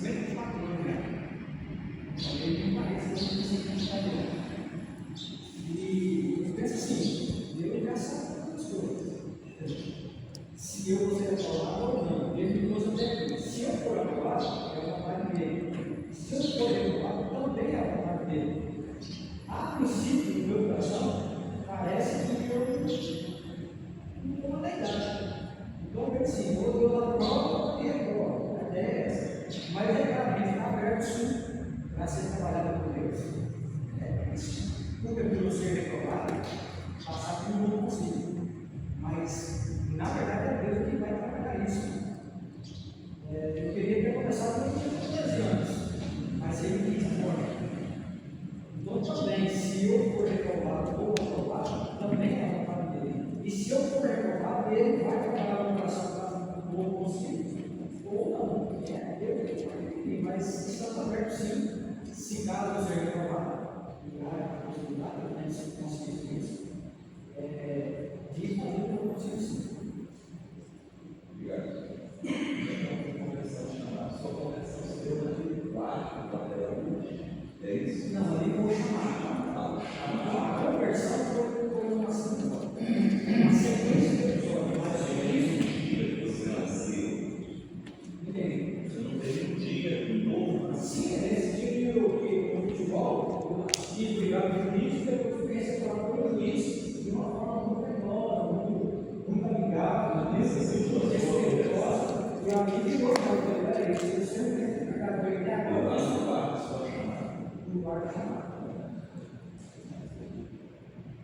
54 anos, né? Talvez não pareça que você tem que estar vendo. E eu penso assim, Deus já sabe todas as coisas. Se eu vou ser aprovado ou não, Deus me pôs até aqui. Se eu for aprovado, é a vontade dele. Se eu for reprovado, também é a vontade dele. A princípio, no meu coração, parece que eu não estou na idade. Então, eu penso assim, ou eu aprovo e reprovo. A ideia é essa. Mas é claramente está aberto sim para ser trabalhado por Deus. É isso. Porque eu vou ser reprovado, passar por um mundo possível. Mas, na verdade, é Deus que vai trabalhar isso. Eu queria ter começado quando eu tinha 13 anos, mas ele quis agora. Então, também, se eu for reprovado ou aprovado, também é a vontade dele. E se eu for reprovado, ele vai trabalhar no coração para o mundo possível. Ou não. Deus que vai pedir, mas estamos abertos sim. Se caso eu seja reprovado, e há a possibilidade, eu tenho consciência disso, de fazer o que eu consigo sim. Obrigado. Só conversão seu de 4 até 1. É isso? Não, ali vou chamar. A conversão foi uma sequência de episódios. Você nasceu. Entendi. Você não teve um dia novo. Sim, é nesse dia que eu no futebol, eu quis brigar com o juiz, depois fui receber pelo juiz de uma forma muito penosa, muito amigável, respeitosa. E a mim que gostava de fazer isso, eu sempre ficava bem até agora. No quarto, só chamar. No quarto chamado.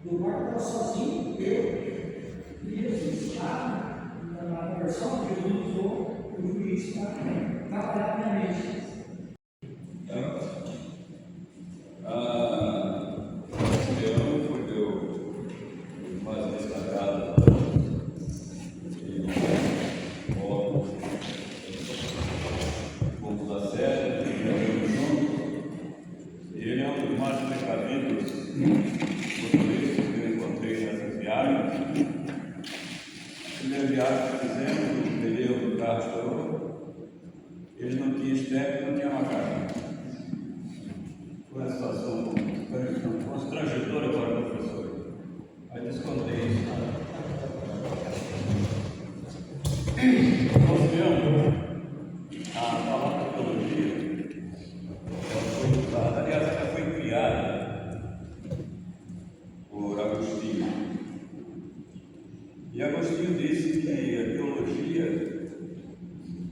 No quarto estava sozinho, eu e Jesus. Lá na conversão, Jesus usou o juiz para trabalhar na minha mente. Eu fui mais destacado fomos da série, ele é um dos mais precavidos motoristas que eu encontrei nessas viagens. A primeira viagem que fizemos, o pneu do carro estourou, ele não tinha estepe, não tinha macaco. Foi uma situação constrangedora para o professor. Aí descontei isso. Nós vemos a palavra teologia, ela foi usada, aliás, ela foi criada por Agostinho. E Agostinho disse que a teologia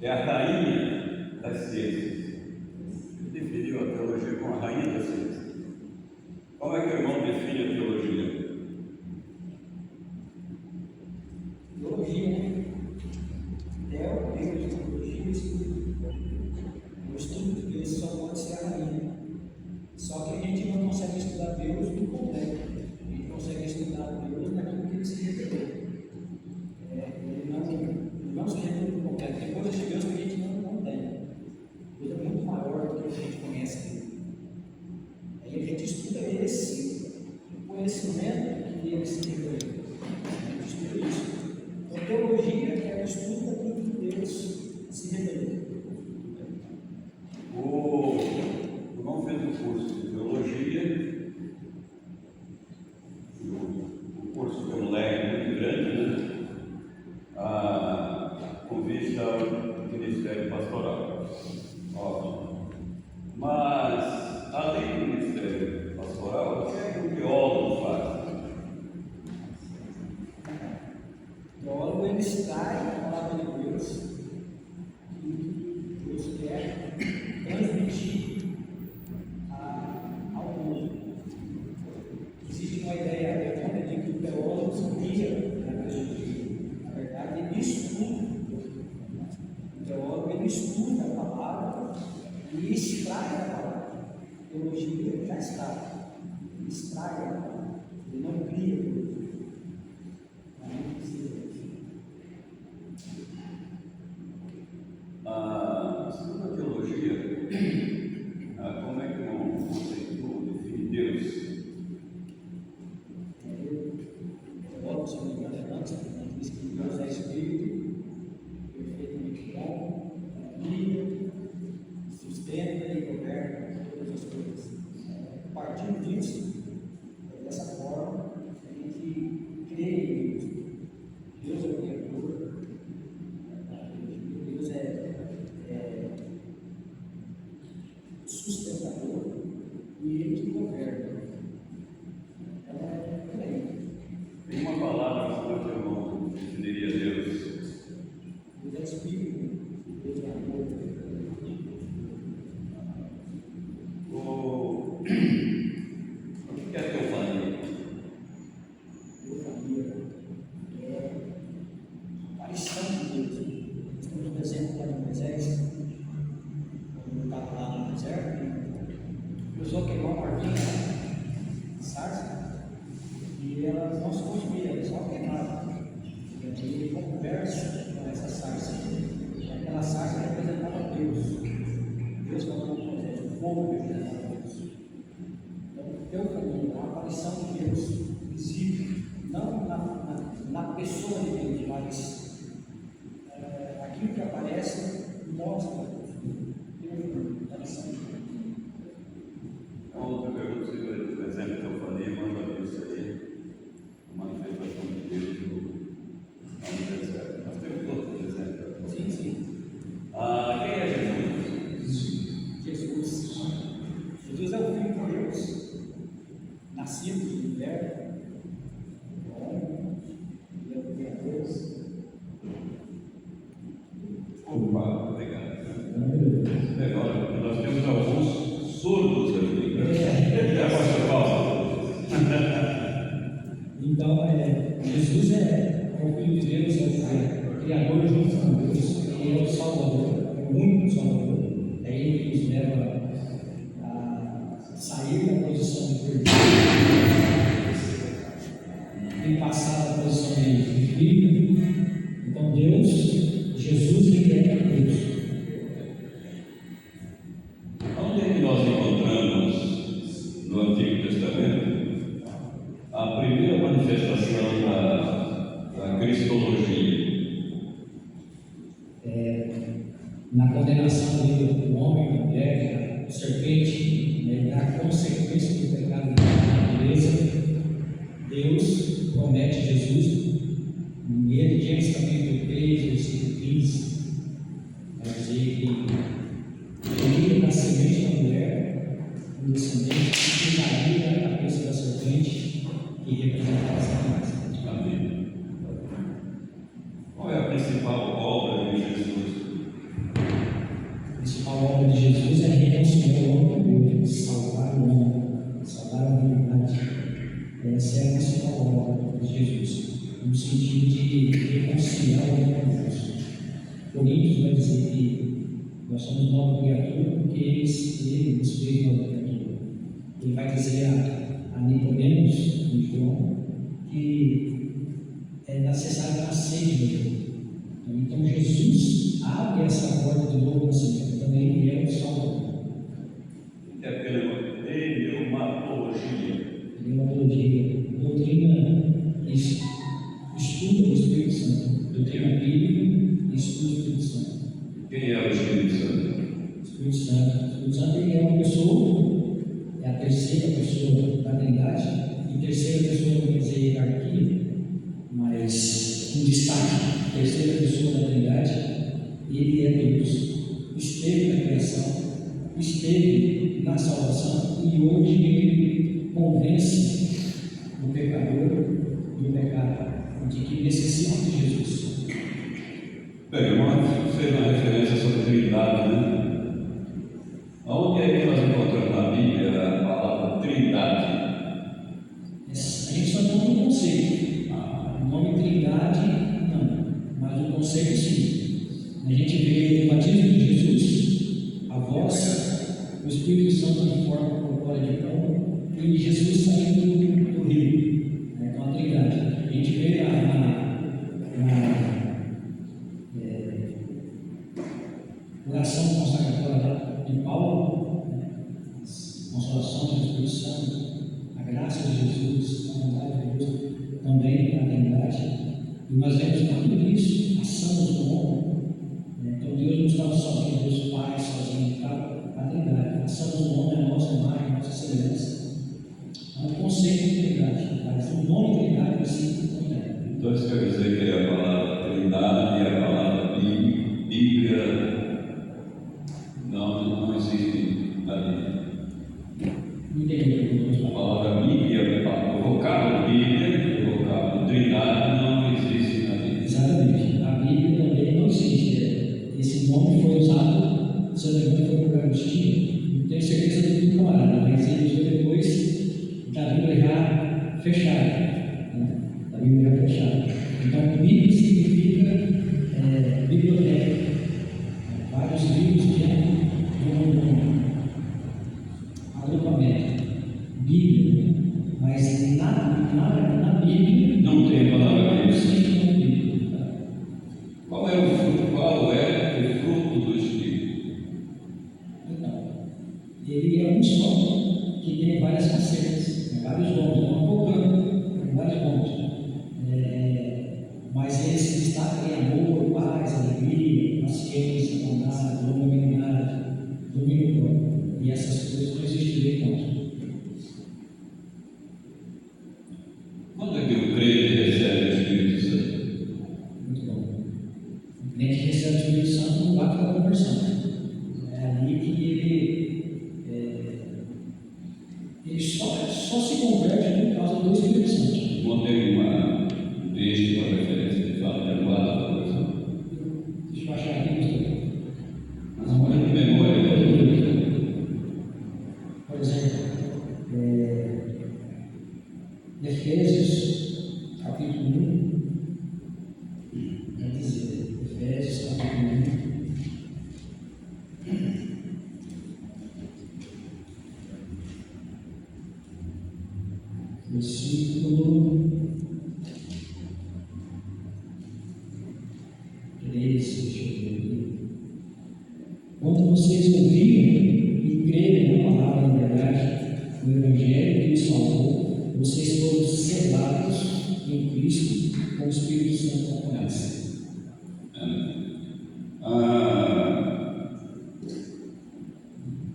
é a rainha das ciências. Ele definiu a teologia como a rainha das ciências. Como é que o irmão define a teologia? Teologia, né? É o Deus, teologia e estudo. O estudo de Deus só pode ser a rainha. Só que a gente não consegue estudar Deus no completo. A gente consegue estudar Deus naquilo que ele se revelou. Ele não se revelou no completo. Tem coisas de Deus que a gente não tem. Coisa muito maior do que a gente conhece dele. Aí a gente estuda esse conhecimento que ele se revelou. A gente estuda isso. Então, teologia é o estudo daquilo que Deus se revelou. O irmão fez um curso de teologia, o curso tem um leque muito grande, né? Com vista ao ministério pastoral. Ótimo. Mas, além do ministério pastoral, o que é que o teólogo faz? O teólogo ele extrai a palavra de Deus, que Deus quer transmitir ao mundo. Existe uma ideia errada de que o teólogo sabia da teologia. Na verdade, ele estuda. O teólogo ele estuda a palavra e extrai a palavra. A teologia já está. Ele extrai a palavra. Ele não cria. Segundo a teologia, como é que um conceito define Deus? Teólogo, se não me engano, antes, diz que Deus é espírito, perfeitamente bom, livre, ele conversa com essa sarça. Aquela sarça representava Deus. Deus falou com Moisés, o fogo representava Deus. Então, pelo caminho, a aparição de Deus visível, não na pessoa de Deus, mas aquilo que aparece mostra a aparição de Deus. A outra pergunta, por exemplo, que eu falei, manda ver isso aí, a manifestação de Deus no deserto. Nós temos outros exemplos. Sim, sim. Quem é Jesus? Jesus é o Filho de Deus, nascido de mulher, homem, ele é Deus. Opa, obrigado. Agora, nós temos alguns surdos aqui. Pastor Paulo. Então, Jesus é o Filho de Deus, é o Criador junto com Deus, ele é o Salvador, é o único Salvador. É ele que nos leva a sair da posição de perdido e passar da posição de filho. Então, Deus, Jesus, ele é Deus. Onde é que nós encontramos no Antigo Testamento a primeira manifestação da cristologia? Na condenação do homem, da mulher, da serpente, da consequência do pecado da natureza, Deus promete Jesus, em Gênesis capítulo 3, versículo 15, vai dizer que ele, da semente da mulher, um descendente que pisaria a cabeça da serpente, que representava Satanás. Amém. Qual é a principal obra de Jesus? A principal obra de Jesus é reconciliar o homem com Deus, salvar o homem, salvar a humanidade. Essa é a principal obra de Jesus, no sentido de reconciliar o homem com Deus. Coríntios vai dizer que nós somos nova criatura porque ele nos fez nova criatura. Ele vai dizer a Nicodemos, em João, que é necessário nascer de novo. Então Jesus abre essa porta de novo nascimento. Então ele é o Salvador. É pela pneumatologia. Pneumatologia, doutrina, isso. Estudo do Espírito Santo, doutrina bíblica e estudo do Espírito Santo. Quem é o Espírito Santo? Espírito Santo. O Espírito Santo ele é uma pessoa, é a terceira pessoa da Trindade, e terceira pessoa não quer dizer hierarquia, mas um destaque. Terceira pessoa da Trindade, ele é Deus. Esteve na criação, esteve na salvação e hoje ele convence o pecador do pecado, de que necessita de Jesus. Bem, irmãos, fez uma referência sobre Trindade, né? Onde é que nós encontramos na Bíblia a palavra Trindade? A gente só tem um conceito. O nome Trindade, não, mas o conceito sim. A gente vê no batismo de Jesus, a voz, o Espírito Santo em forma corpórea de pão, e Jesus saindo do rio, com a Trindade. A gente vê na oração consagratória de Paulo, a consolação do Espírito Santo, a graça de Jesus, a vontade de Deus, também a Trindade. E nós vemos que tudo isso, ação do homem. Então Deus não estava sozinho, Deus Pai sozinho, estava a Trindade. A ação do homem é a nossa imagem, a nossa semelhança. É um conceito de Trindade, mas o nome Trindade em si não é. Então isso quer dizer que a palavra Trindade e a palavra Bíblia não existem na Bíblia. Não entendi. A palavra Bíblia, o vocábulo Bíblia, o vocábulo Trindade não existe na Bíblia. Exatamente. A Bíblia também não existe. Esse nome foi usado, se não me engano, foi por Agostinho. Não tenho certeza do camarada, mas ele usou depois da Bíblia já fechada. Da Bíblia já fechada. Então, Bíblia mas ele se destaca em amor, paz, alegria, paciência, bondade, longanimidade, domínio próprio. E essas coisas não existem contra. Quando é que o crente recebe o Espírito Santo? Muito bom. O crente recebe o Espírito Santo no ato da conversão. É ali que ele só se converte por causa do Espírito Santo. Quando tem uma referência que fala que é no ato da conversão. Deixa eu achar aqui, pastor. Mas não é de memória. Por exemplo, Efésios, capítulo 1, quer dizer, Efésios, capítulo 1, versículo 13, deixa eu ver aqui. Quando vocês ouviram e creram na palavra da verdade, no Evangelho que os salvou, vocês foram selados em Cristo com o Espírito Santo da promessa.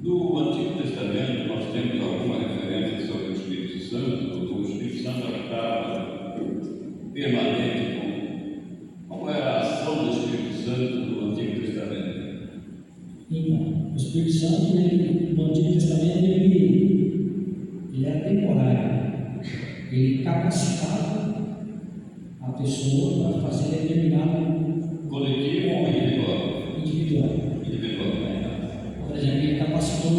No Antigo Testamento, nós temos alguma referência sobre o Espírito Santo. O Espírito Santo estava permanente. Como era a ação do Espírito Santo no Antigo Testamento? Então, o Espírito Santo, no Antigo Testamento, ele era temporário. Ele capacitava a pessoa para fazer determinado Coletivo ou individual? individual. Por exemplo, ele capacitou,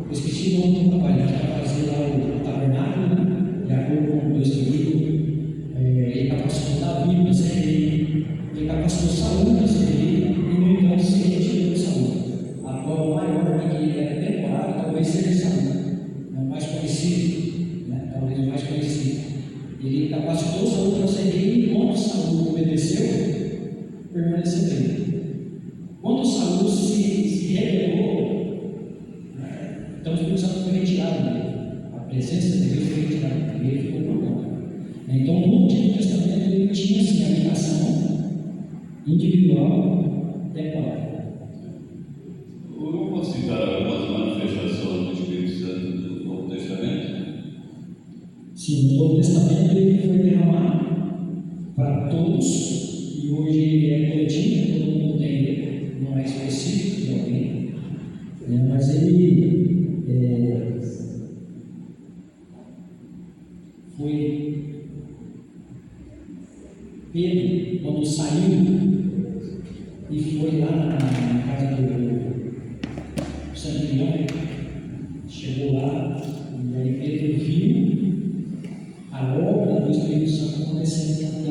eu esqueci o nome do trabalho, para fazer lá o tabernáculo, de acordo com o Deus querido. Ele capacitou Davi para ser rei, ele capacitou Saúl para ser rei, e no entanto se retirou de Saúl. A prova maior é que ele era temporário, talvez seja Saúl, é o mais conhecido, né? Talvez o mais conhecido. Ele capacitou Saúl para ser rei, e enquanto Saúl obedeceu, permaneceu rei. Quando Saúl se rebelou, então o Espírito Santo foi retirado dele. A presença de Deus foi retirada dele, ele ficou por conta. Então, no Antigo Testamento, ele tinha assim, a ligação individual temporária. Eu vou citar algumas manifestações do Espírito Santo do Novo Testamento. Sim, no Novo Testamento ele foi derramado para todos, e hoje ele é coletivo, todo mundo tem ele, não é específico de alguém, mas ele foi Pedro, quando saiu e foi lá na casa do centurião, chegou lá, e aí Pedro viu a obra do Espírito Santo acontecendo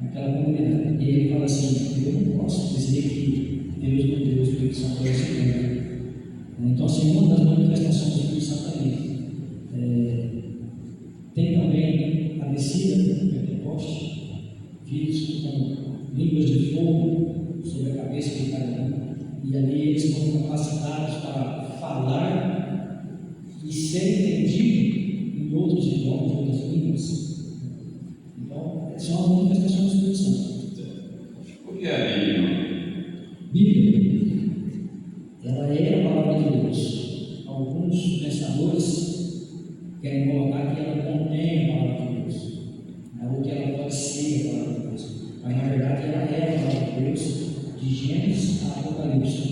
naquela comunidade. E ele fala assim: eu não posso dizer que Deus não deu o Espírito Santo ao Espírito. Então, assim, uma das manifestações do Espírito Santo ali. Tem também a descida do Pentecoste, filhos com línguas de fogo sobre a cabeça de cada um, e ali eles foram capacitados para falar e ser entendidos em outros idiomas, outras línguas. Então, são as manifestações do Espírito Santo. O que é a Bíblia? Bíblia, ela é a palavra de Deus. Alguns pensadores querem colocar que ela contém a palavra de Deus, ou que ela pode ser a palavra de Deus, mas na verdade ela é a palavra de Deus, de Gênesis a Apocalipse,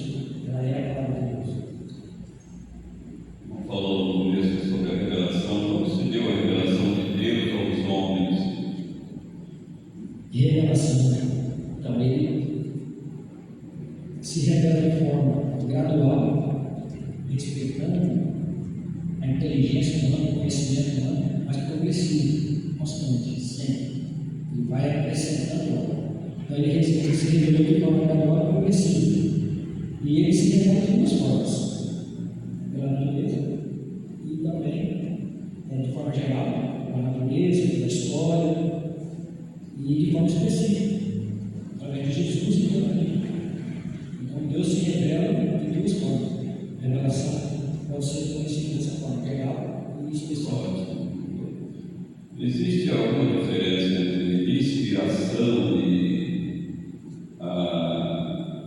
ela é a palavra de Deus. Falou no começo sobre a revelação, como se deu a revelação de Deus aos homens. Revelação, então ele se revela de forma gradual, respeitando a inteligência humana, o conhecimento humano, mas progressivo, constante, sempre. Ele vai acrescentando algo. Então ele se revelou de forma gradual e progressiva. E ele se revela de duas formas: pela natureza e também, de forma geral, pela natureza, pela história e de forma específica, através de Jesus e pela Bíblia. Então Deus se revela de duas formas: revelação pode ser conhecido dessa forma, real e especial. Existe alguma diferença entre inspiração e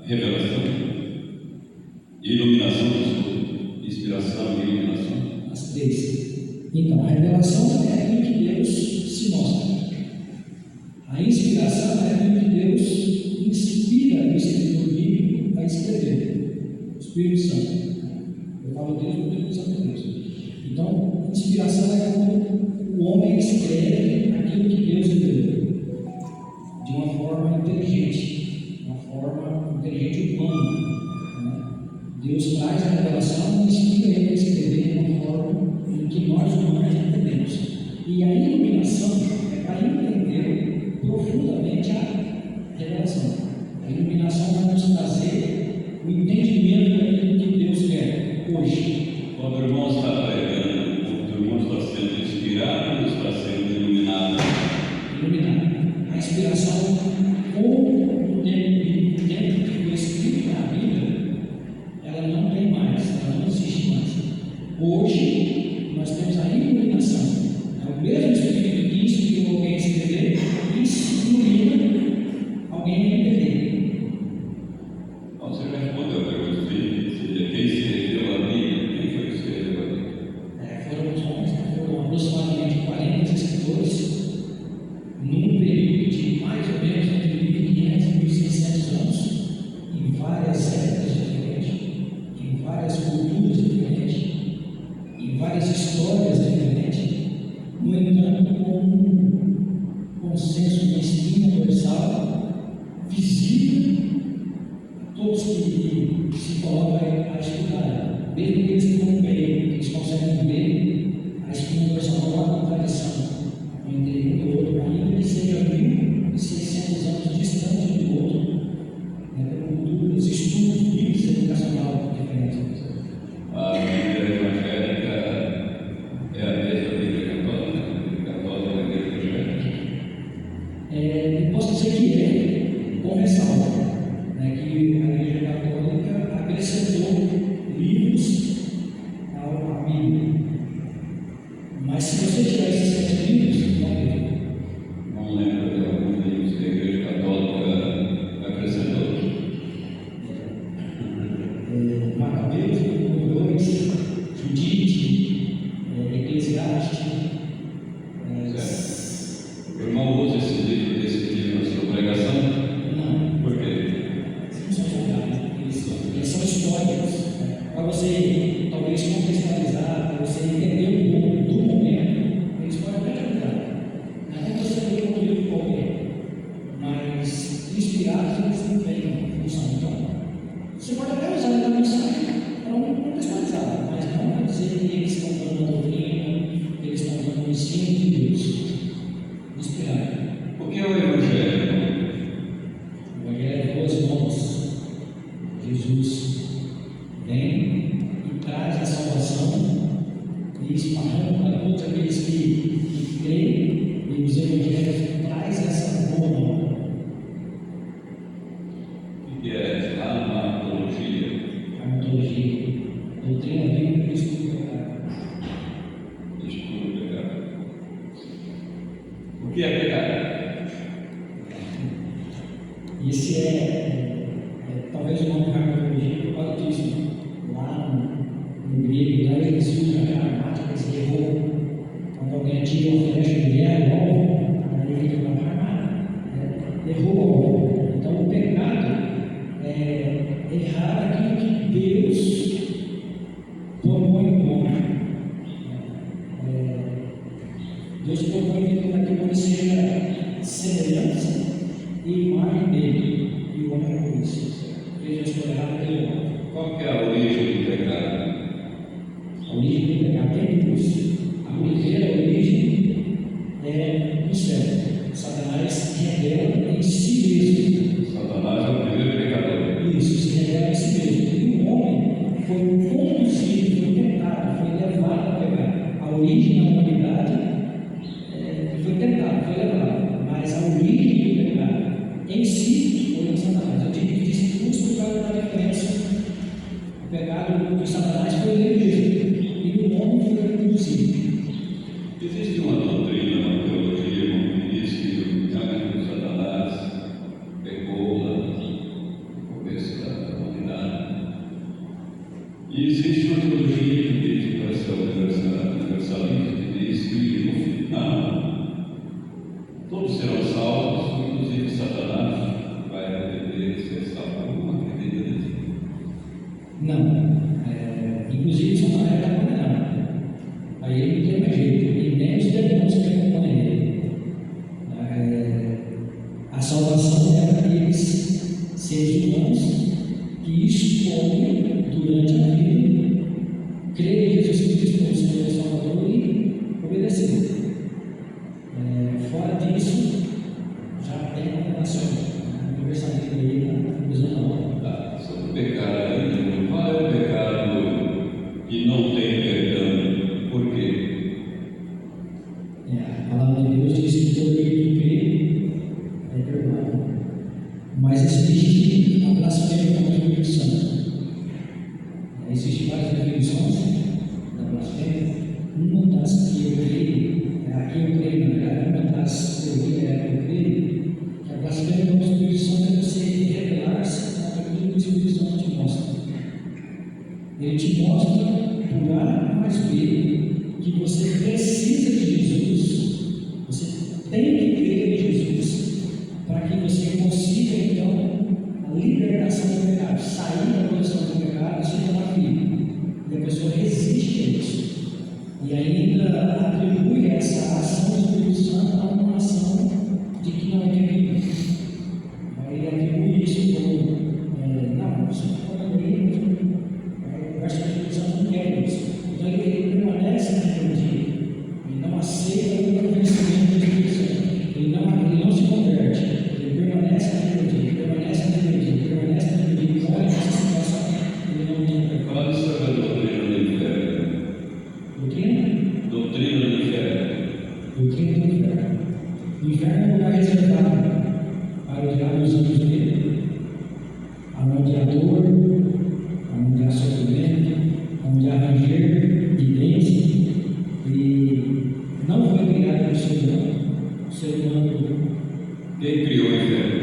revelação, iluminação, desculpa, inspiração e iluminação. As três. Então, a revelação é aquilo que Deus se mostra. A inspiração é aquilo que Deus inspira o escritor bíblico a escrever. O Espírito Santo. Eu falo Deus porque o Espírito Santo é Deus. Então, inspiração é quando o homem escreve aquilo que Deus escreveu de uma forma inteligente, humana. Né? Deus traz a revelação e inspira ele a escrever de uma forma em que nós humanos entendemos. E a iluminação é para entender profundamente a revelação. A iluminação vai nos trazer o entendimento daquilo que Deus quer hoje. Quando o irmão está pregando, o irmão está sendo inspirado ou está sendo iluminado? Iluminado. A inspiração, com o tempo que foi escrito na Bíblia, ela não tem mais, ela não existe mais. Hoje, nós temos a iluminação. É o mesmo Espírito que inspirou alguém a escrever, ilumina alguém a entender. Você já respondeu a pergunta de quem escreveu a Bíblia? Quem foi que escreveu a Bíblia? Foram aproximadamente 40 escritores, num período de mais ou menos entre 1500 e 1600 anos, em várias épocas diferentes, em várias culturas diferentes, em várias histórias diferentes, no entanto, com um consenso, uma espinha dorsal visível a todos que se colocam a estudar, mesmo aqueles que não veem, eles conseguem ver a espinha dorsal não há contradição entre um e outro, ainda que seja 1600 anos distante do outro, com culturas, estudos, níveis educacional diferentes. A Bíblia evangélica é a mesma Bíblia católica? A católica é a Bíblia evangélica? Eu posso dizer que é, com ressalva, que a Igreja Católica acrescentou livros à Bíblia. Mas se você tirar esses 7 livros, Não lembro de alguns livros que a Igreja Católica acrescentou. Macabeus, número 2, Judite, Eclesiastes. O irmão usa esse livro na sua pregação? Não. Por quê? Não são julgados, eles são históricos, para você talvez contextualizar, para você entender um pouco do momento, eles podem até ajudar. Não é você ler um livro qualquer, mas inspirados eles não têm função. Então, você pode até usar ele na mensagem para contextualizar, mas não para dizer que eles estão dando uma doutrina, que eles estão dando um ensino de Deus. Inspirado. O que é o Evangelho? O Evangelho é boas novas. Jesus vem e traz a salvação e esparrama para todos aqueles que creem, e os evangelhos traz essa boa nova. O que é a antologia? A ontologia, doutrina bíblica e estudo do pecado. Estudo do pecado. O que é pecado? Esse talvez o nome cardiologia por causa disso. Lá no grego, lá eles usam a gramática, se errou. Quando alguém atira uma flecha e mulher, o alvo, aí ele vai armar, errou o alvo. Então o pecado é errar aquilo que Deus propõe como. Deus propõe que aquilo que seja semelhança e imagem dele, e o homem é isso. Veja a história errada dele. Qual que é a origem do pecado? A origem do pecado é Deus. A primeira origem é do céu. Satanás revela em si mesmo. Satanás é o primeiro pecador. Isso, se revela em si mesmo. E o homem foi conduzido, foi tentado, foi levado a pecar. A origem da humanidade foi tentado, foi levado. Mas a origem do pecado em si foi em Satanás. Eu disse tudo por causa da diferença. O pecado de Satanás foi ele mesmo. E o homem foi conduzido. Existe uma doutrina na teologia, como disse, pensamento, Satanás pegou lá no começo da humanidade. E existe uma teologia que diz, parece que é o universalista, que diz que no final todos serão salvos, inclusive Satanás vai poder ser salvo. Não acredita nisso? Não. Inclusive, Satanás era condenado. Aí ele não tem mais jeito. E nem os demônios que acompanham ele. A salvação é para aqueles seres humanos que escolhem durante a vida crer em Jesus Cristo como Senhor e Salvador e obedecer. Fora disso, já tem condenação. A universalidade aí está usando Tá, sobre o pecado ainda. Qual é o pecado que não tem perdão? Por quê? a palavra de Deus diz que todo aquele que crê é perdoado. Mas existe a blasfêmia contra o Espírito Santo. Existem várias definições da blasfêmia. Uma das que eu creio, aqui eu creio, na verdade, uma das teorias que eu creio, que a blasfêmia contra o Espírito Santo é você rebelar-se contra aquilo que o Espírito Santo te mostra. Ele te mostra por A mais B que você precisa de Jesus, você tem que crer em Jesus para que você consiga então a libertação do pecado, sair da condição do pecado e se tornar filho. E a pessoa resiste a isso e ainda atribui essa ação do Espírito Santo a uma ação de que não é terrível. Aí ele atribui isso como não, você está falando aí, eu acho que o Espírito Santo não quer isso. Então ele permanece naquele dia, ele não aceita o convencimento do Espírito Santo, ele não se converte, ele permanece naquele dia, ele permanece naquele dia, ele permanece naquele dia, ele olha essa situação, ele não tem. Fala sobre a doutrina do inferno. Doutrina? Doutrina do inferno. Doutrina do inferno. O inferno é um lugar reservado para os diabos anjos dele, aonde há dor, aonde há sofrimento, onde há ranger e dente, e não foi criado pelo ser humano. O ser humano. Quem criou o inferno?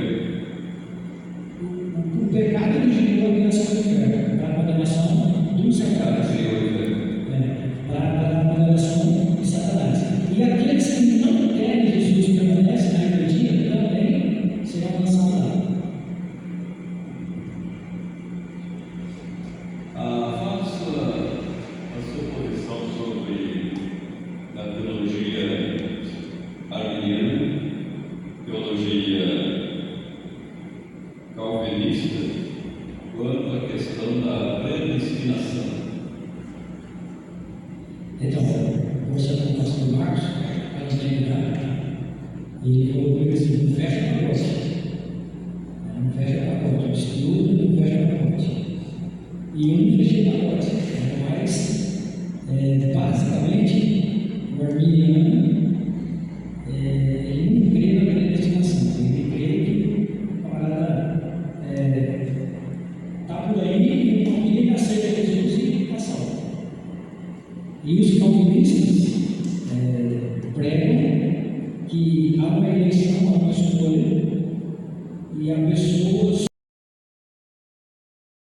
O pecado originou a criação do inferno, para a condenação do Satanás. Criou o inferno. Para a condenação de Satanás. E aqueles que não querem Jesus permanecem naquele dia também serão lançados lá. Fala a sua posição sobre a teologia arminiana, teologia calvinista, quanto à questão da predestinação. Então, você com o pastor Marcos, para nos ajudar, ele falou comigo assim: não fecha a pacote. Não fecha a pacote. O estudo não fecha a pacote. E eu não fechei a pacote. Mas, basicamente, o arminiano, ele não crê na predestinação. Ele crê que a parada está por aí, então ele aceita Jesus e está salvo. E os calvinistas pregam que há uma eleição, há uma escolha, e a pessoa